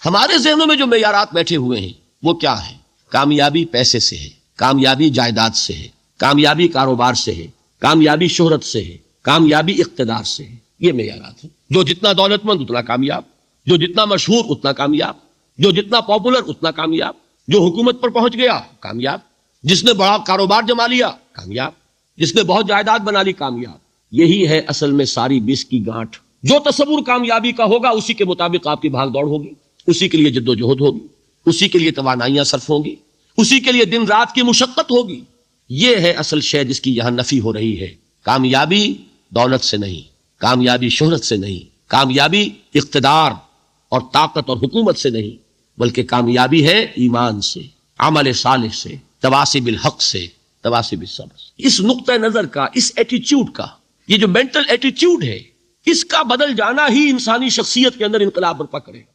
हमारे जहनों में जो मेयारात बैठे हुए हैं वो क्या है? कामयाबी पैसे से है, कामयाबी जायदाद से है, कामयाबी कारोबार से है, कामयाबी शोहरत से है, कामयाबी इख्तिदार से है। ये मेयारात है। जो जितना दौलतमंद उतना कामयाब, जो जितना मशहूर उतना कामयाब, जो जितना पॉपुलर उतना कामयाब, जो हुकूमत पर पहुंच गया कामयाब, जिसने बड़ा कारोबार जमा लिया कामयाब, जिसने बहुत जायदाद बना ली कामयाब। यही है असल में सारी बिस की गांठ। जो तसव्वुर कामयाबी का होगा उसी के मुताबिक आपकी भागदौड़ होगी, उसी के लिए जद्दोजहद होगी, उसी के लिए तवानाइयां सर्फ होंगी, उसी के लिए दिन रात की मुशक्कत होगी। यह है असल शय जिसकी यहां नफी हो रही है। कामयाबी दौलत से नहीं, कामयाबी शोहरत से नहीं, कामयाबी इख्तिदार और ताकत और हुकूमत से नहीं, बल्कि कामयाबी है ईमान से, अमल सालिह से, तवासी बिल हक से, तवासी बिल सब्र। इस नुक्ता नजर का, इस एटीट्यूड का, ये जो मेंटल एटीट्यूड है, इसका बदल जाना ही इंसानी शख्सियत के अंदर इनकलाब बर्पा करेगा।